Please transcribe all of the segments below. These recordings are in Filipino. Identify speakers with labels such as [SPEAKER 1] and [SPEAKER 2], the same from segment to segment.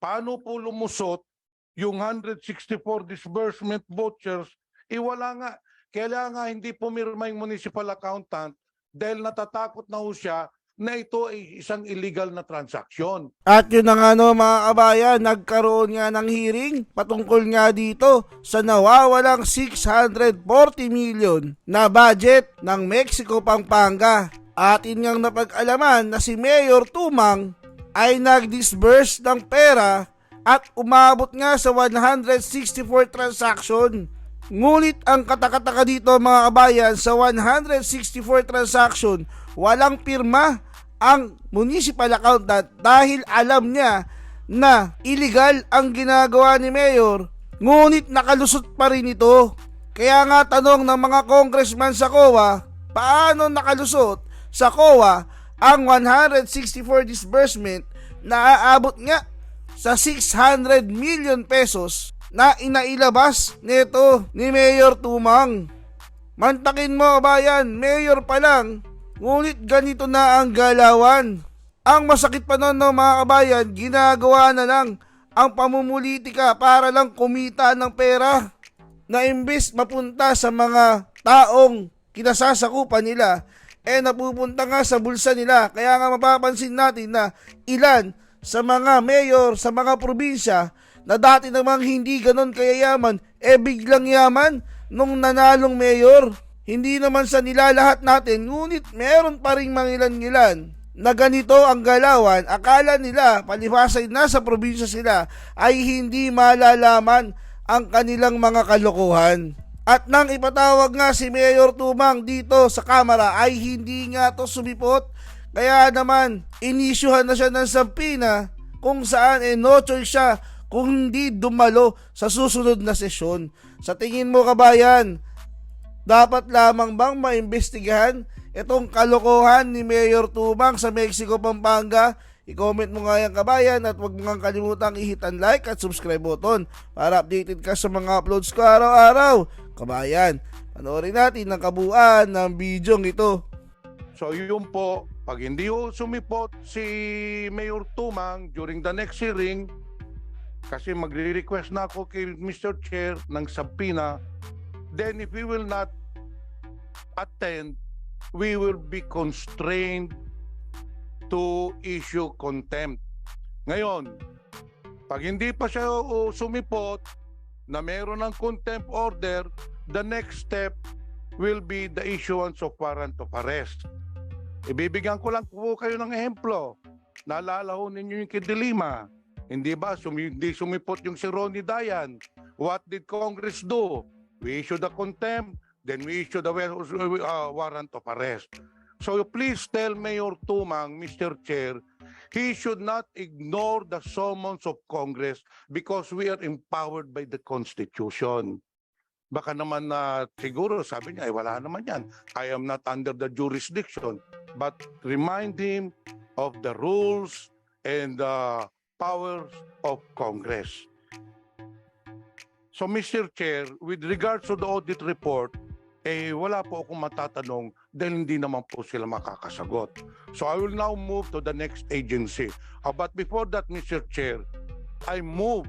[SPEAKER 1] paano po lumusot yung 164 disbursement vouchers? Wala nga. Kaya nga hindi pumirma yung municipal accountant dahil natatakot na ho siya na ito ay isang illegal na transaksyon.
[SPEAKER 2] At yun na nga no mga kabayan, nagkaroon nga ng hearing patungkol nga dito sa nawawalang 640 million na budget ng Mexico, Pampanga. At yun ngang napag-alaman na si Mayor Tumang ay nag-disburse ng pera at umabot nga sa 164 transaction. Ngunit ang katakataka dito mga kabayan, sa 164 transaction, walang pirma ang municipal accountant dahil alam niya na illegal ang ginagawa ni Mayor, ngunit nakalusot pa rin ito. Kaya nga tanong ng mga congressman sa COA, paano nakalusot sa COA ang 164 disbursement na aabot nga sa 600 million pesos na inailabas nito ni Mayor Tumang. Mantakin mo kabayan, mayor pa lang, ngunit ganito na ang galawan. Ang masakit pa nun no, mga kabayan, ginagawa na lang ang pamumulitika para lang kumita ng pera na imbes mapunta sa mga taong kinasasakupan nila, napupunta nga sa bulsa nila. Kaya nga mapapansin natin na ilan sa mga mayor sa mga probinsya na dati namang hindi ganon kayayaman, biglang yaman nung nanalong mayor. Hindi naman sa nilalahat natin, ngunit meron pa ring mangilan-ngilan na ganito ang galawan. Akala nila palibasay nasa probinsya sila ay hindi malalaman ang kanilang mga kalokohan. At nang ipatawag nga si Mayor Tumang dito sa kamera ay hindi nga to sumipot. Kaya naman inisyuhan na siya ng sampina kung saan no choice siya kung hindi dumalo sa susunod na sesyon. Sa tingin mo kabayan, dapat lamang bang maimbestigahan itong kalokohan ni Mayor Tumang sa Mexico, Pampanga? I-comment mo nga yan kabayan at huwag mo nga kalimutang i-hit ang like at subscribe button para updated ka sa mga uploads ko araw-araw. Kabayan, panoorin natin ang kabuuan ng video ito.
[SPEAKER 1] So yun po, pag hindi ho sumipot si Mayor Tumang during the next hearing, kasi magre-request na ako kay Mr. Chair ng subpoena, then if we will not attend, we will be constrained to issue contempt. Ngayon, pag hindi pa siya sumipot na meron ng contempt order, the next step will be the issuance of warrant of arrest. Ibibigyan ko lang po kayo ng ehemplo. Naalala ho ninyo yung kay De Lima. Hindi ba hindi sumipot yung si Ronnie Dayan? What did Congress do? We issued a contempt, then we issued a warrant of arrest. So please tell Mayor Tumang, Mr. Chair, he should not ignore the summons of Congress because we are empowered by the Constitution. Baka naman siguro sabi niya, wala naman yan. I am not under the jurisdiction. But remind him of the rules and the powers of Congress. So Mr. Chair, with regards to the audit report, wala po akong matatanong dahil hindi naman po sila makakasagot. So I will now move to the next agency. But before that, Mr. Chair, I move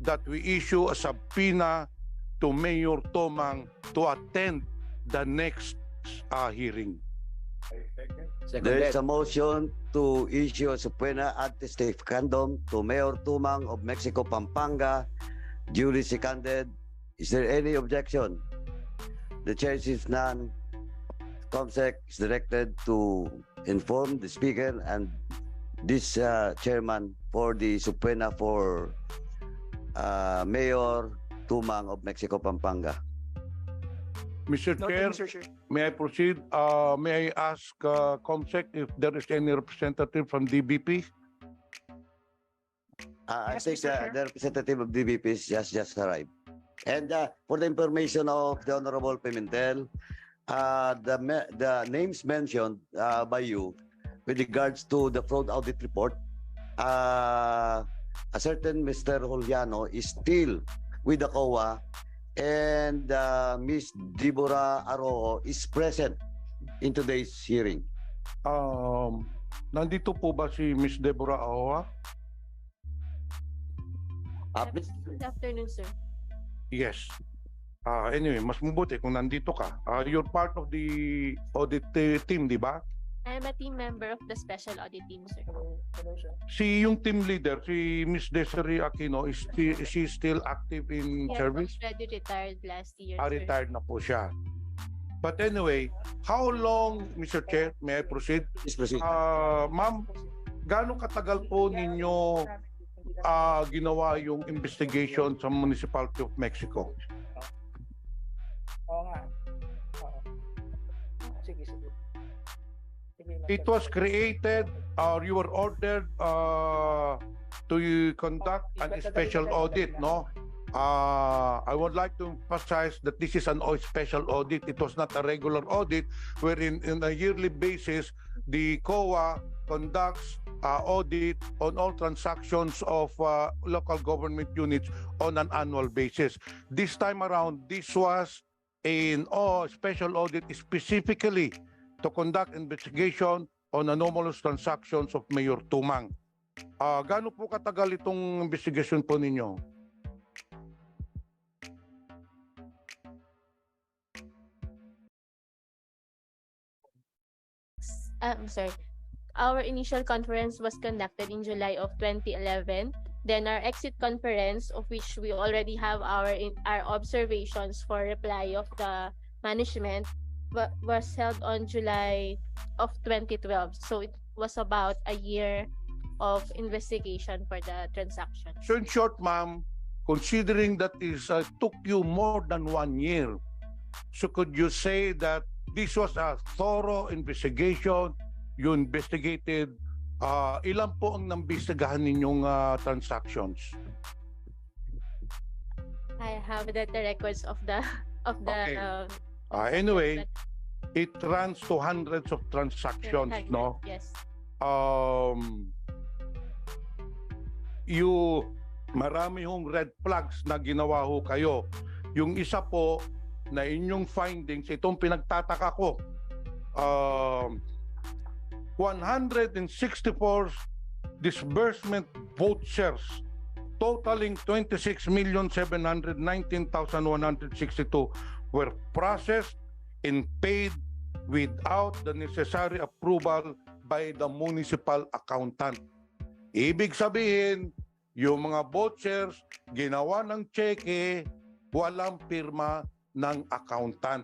[SPEAKER 1] that we issue a subpoena to Mayor Tumang to attend the next hearing.
[SPEAKER 3] There is a motion to issue a subpoena ad testificandum to Mayor Tumang of Mexico, Pampanga, duly seconded. Is there any objection? The chair sees none. COMSEC is directed to inform the speaker and this chairman for the subpoena for Mayor Tumang of Mexico, Pampanga.
[SPEAKER 1] Mr. Chair, may I proceed? May I ask COMSEC if there is any representative from DBP?
[SPEAKER 3] I think the representative of DBP has just arrived. And for the information of the Honorable Pimentel, the names mentioned by you with regards to the fraud audit report, a certain Mr. Juliano is still with the COA, and Ms. Deborah Arroyo is present in today's hearing.
[SPEAKER 1] Nandito po ba si Ms. Deborah Arroyo?
[SPEAKER 4] Good afternoon, sir.
[SPEAKER 1] Yes. Anyway, mas mabuti kung nandito ka. You're part of the audit team, di ba?
[SPEAKER 4] I am a team member of the special audit team, sir.
[SPEAKER 1] Si yung team leader, si Miss Desiree Aquino, is she still active in
[SPEAKER 4] He has
[SPEAKER 1] service?
[SPEAKER 4] already retired last year, sir.
[SPEAKER 1] Retired na po siya. But anyway, how long, Mr. Chair, may I proceed?
[SPEAKER 3] Please proceed.
[SPEAKER 1] Ma'am, gaano katagal po ninyo ginawa yung investigation sa Municipality of Mexico?
[SPEAKER 5] Oo nga. Oo. Sige, sige. Sige,
[SPEAKER 1] It was created or you were ordered to conduct a special audit, no? I would like to emphasize that this is an special audit. It was not a regular audit wherein in a yearly basis, the COA conducts audit on all transactions of local government units on an annual basis. This time around, this was in special audit specifically to conduct investigation on anomalous transactions of Mayor Tumang. Gaano po katagal itong investigation po ninyo?
[SPEAKER 4] Sorry. Our initial conference was conducted in July of 2011. Then our exit conference, of which we already have our observations for reply of the management, was held on July of 2012. So it was about a year of investigation for the transaction.
[SPEAKER 1] So in short, ma'am, considering that is took you more than 1 year, so could you say that this was a thorough investigation? You investigated ilan po ang nambistagahan ninyong transactions?
[SPEAKER 4] I have the records of the
[SPEAKER 1] Okay.
[SPEAKER 4] of
[SPEAKER 1] Anyway,
[SPEAKER 4] that-
[SPEAKER 1] it runs to hundreds of transactions, no?
[SPEAKER 4] Yes.
[SPEAKER 1] Marami hong red flags na ginawa ho kayo. Yung isa po na inyong findings, itong pinagtataka ko, 164 disbursement vouchers totaling 26,719,162 were processed and paid without the necessary approval by the municipal accountant. Ibig sabihin, yung mga vouchers, ginawa ng cheque, walang pirma ng accountant.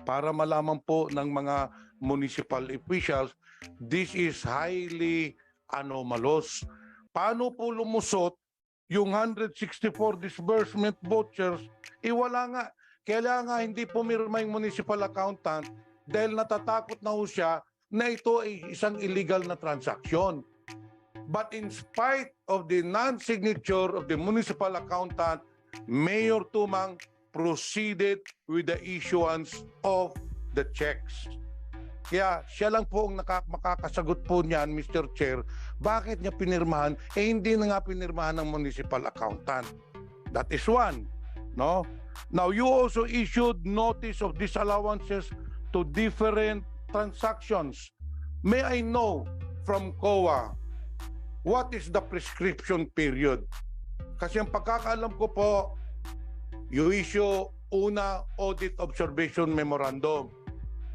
[SPEAKER 1] Para malaman po ng mga municipal officials, this is highly anomalous. Paano po lumusot yung 164 disbursement vouchers? Wala nga. Kaya nga hindi pumirma yung municipal accountant dahil natatakot na ho siya na ito ay isang illegal na transaksyon. But in spite of the non-signature of the municipal accountant, Mayor Tumang proceeded with the issuance of the checks. Kaya siya lang po ang makakasagot po niyan, Mr. Chair, bakit niya pinirmahan? Hindi na nga pinirmahan ng municipal accountant. That is one. No? Now, you also issued notice of disallowances to different transactions. May I know from COA, what is the prescription period? Kasi ang pagkakaalam ko po, you issue una audit observation memorandum.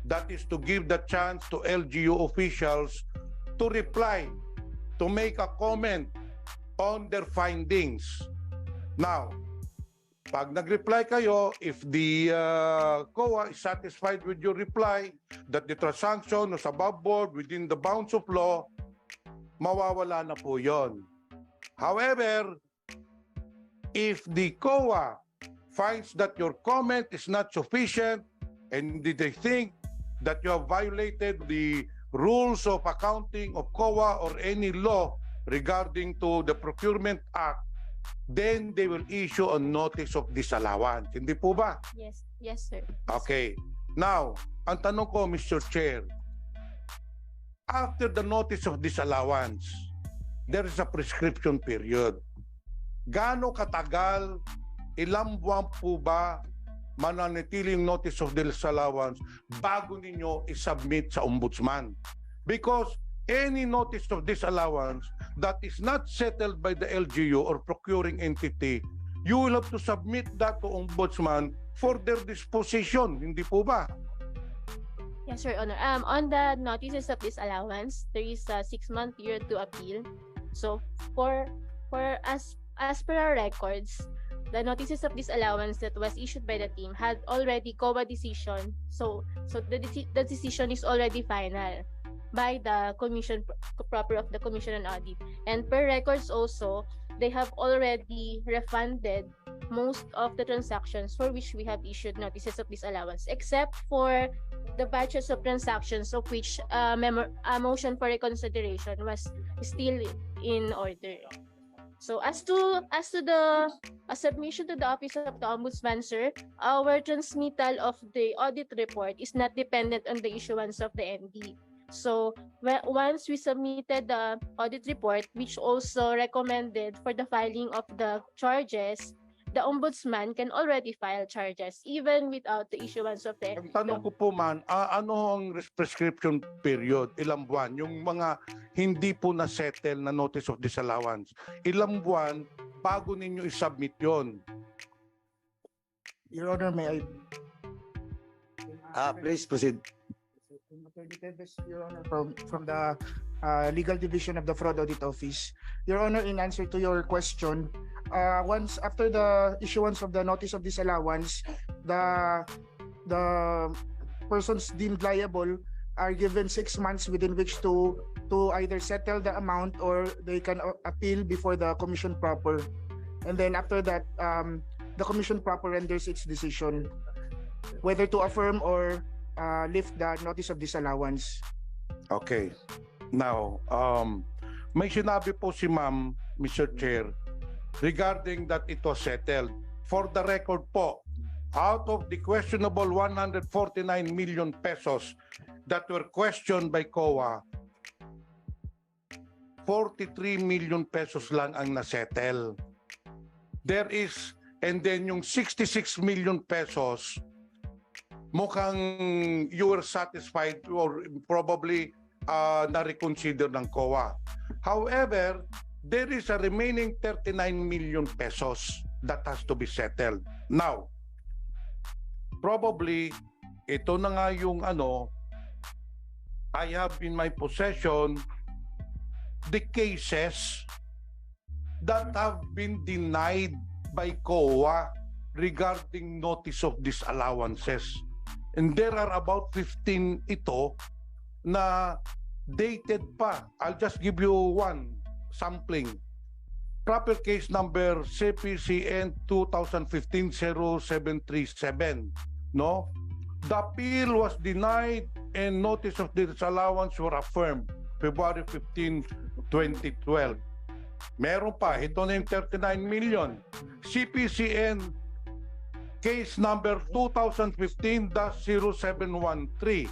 [SPEAKER 1] That is to give the chance to LGU officials to reply, to make a comment on their findings. Now, pag nag-reply kayo, if the COA is satisfied with your reply that the transaction was above board within the bounds of law, mawawala na po yon. However, if the COA finds that your comment is not sufficient and they think that you have violated the rules of accounting of COA or any law regarding to the Procurement Act, then they will issue a notice of disallowance. Hindi po ba?
[SPEAKER 4] Yes. Yes, sir.
[SPEAKER 1] Okay. Now, ang tanong ko, Mr. Chair, after the notice of disallowance, there is a prescription period. Gaano katagal, ilang buwan po ba mananatiling notice of disallowance bago ninyo isubmit sa ombudsman? Because any notice of disallowance that is not settled by the LGU or procuring entity, you will have to submit that to Ombudsman for their disposition. Hindi po ba?
[SPEAKER 4] Yes, Your Honor. On the notices of disallowance, there is a 6-month period to appeal. So for as per our records, the notices of disallowance that was issued by the team had already COA decision. So the decision is already final by the commission proper of the Commission on Audit. And per records also, they have already refunded most of the transactions for which we have issued notices of disallowance, except for the batches of transactions of which a motion for reconsideration was still in order. So as to the submission to the Office of the Ombudsman, sir, our transmittal of the audit report is not dependent on the issuance of the ND. So once we submitted the audit report, which also recommended for the filing of the charges, the Ombudsman can already file charges even without the issuance of the
[SPEAKER 1] Ang tanong ko po man, ano ang prescription period? Ilang buwan? Yung mga hindi po na-settle na notice of disallowance, ilang buwan bago ninyo isubmit yon?
[SPEAKER 6] Your Honor, may I?
[SPEAKER 3] Please proceed.
[SPEAKER 6] Attorney Tevez, Your Honor, from the Legal Division of the Fraud Audit Office. Your Honor, in answer to your question, once after the issuance of the notice of disallowance, the persons deemed liable are given 6 months within which to either settle the amount or they can appeal before the Commission proper. And then after that, the Commission proper renders its decision whether to affirm or lift the notice of disallowance.
[SPEAKER 1] Okay. Now, may sinabi po si Ma'am, Mr. Chair, regarding that it was settled. For the record po, out of the questionable 149 million pesos that were questioned by COA, 43 million pesos lang ang nasettle. There is, and then yung 66 million pesos, mukhang you were satisfied or probably na-reconsider ng COA. However, there is a remaining 39 million pesos that has to be settled. Now, probably, ito na nga yung I have in my possession the cases that have been denied by COA regarding notice of disallowances. And there are about 15 ito na dated pa. I'll just give you one sampling. Proper case number CPCN 2015-0737. No? The appeal was denied and notice of disallowance were affirmed February 15, 2012. Meron pa, ito na yung 39 million. CPCN case number 2015-0713.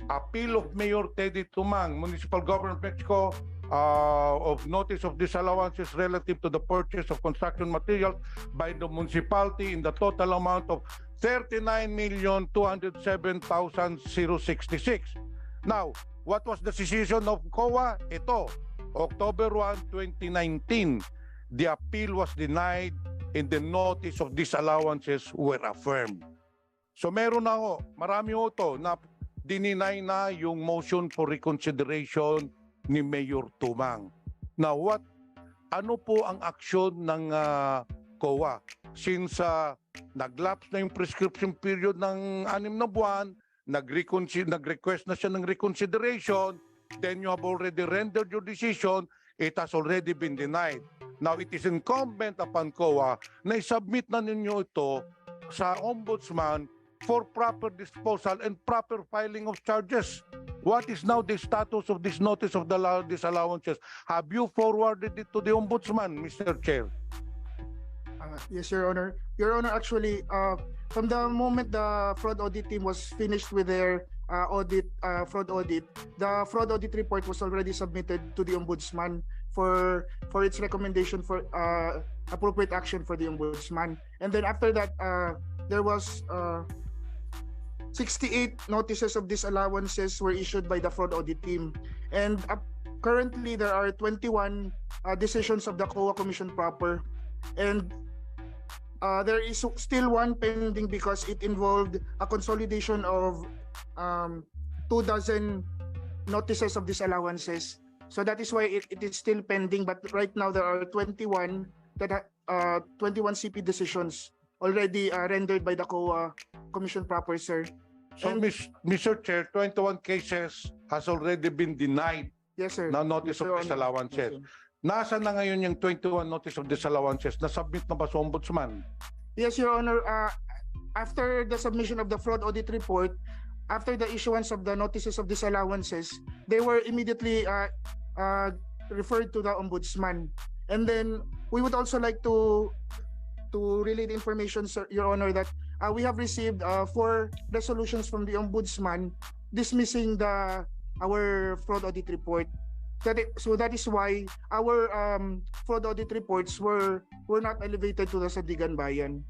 [SPEAKER 1] Appeal of Mayor Teddy Tumang, Municipal Government of Mexico, of notice of disallowances relative to the purchase of construction materials by the municipality in the total amount of 39,207,066. Now, what was the decision of COA? Ito, October 1, 2019. The appeal was denied and the notice of disallowances were affirmed. So meron na ho, marami ho to na dininay na yung motion for reconsideration ni Mayor Tumang. Now ano po ang aksyon ng COA? Since nag-lapse na yung prescription period ng 6 na buwan, nag-request na siya ng reconsideration, then you have already rendered your decision, it has already been denied. Now, it is incumbent upon COA na i-submit na ninyo ito sa Ombudsman for proper disposal and proper filing of charges. What is now the status of this notice of the disallowances? Have you forwarded it to the Ombudsman, Mr. Chair?
[SPEAKER 6] Yes, Your Honor. Your Honor, actually, from the moment the fraud audit team was finished with their fraud audit, the fraud audit report was already submitted to the Ombudsman for its recommendation for appropriate action for the Ombudsman. And then after that, there was 68 notices of disallowances were issued by the fraud audit team. And currently there are 21 decisions of the COA Commission proper, and there is still one pending because it involved a consolidation of 24 notices of disallowances. So that is why it is still pending, but right now there are 21 CP decisions already rendered by the COA Commission proper, sir.
[SPEAKER 1] So,
[SPEAKER 6] And-
[SPEAKER 1] Mr. Chair, 21 cases has already been denied
[SPEAKER 6] Yes, sir.
[SPEAKER 1] na notice
[SPEAKER 6] Yes,
[SPEAKER 1] of
[SPEAKER 6] Your Honor.
[SPEAKER 1] disallowances.
[SPEAKER 6] Yes, sir.
[SPEAKER 1] Nasaan na ngayon yung 21 notice of disallowances? Na-submit na ba sa Ombudsman?
[SPEAKER 6] Yes, Your Honor. After the submission of the fraud audit report, after the issuance of the notices of disallowances, they were immediately referred to the Ombudsman. And then we would also like to relay the information, sir, Your Honor, that we have received 4 resolutions from the Ombudsman dismissing our fraud audit report. So that is why our fraud audit reports were not elevated to the Sandigan Bayan.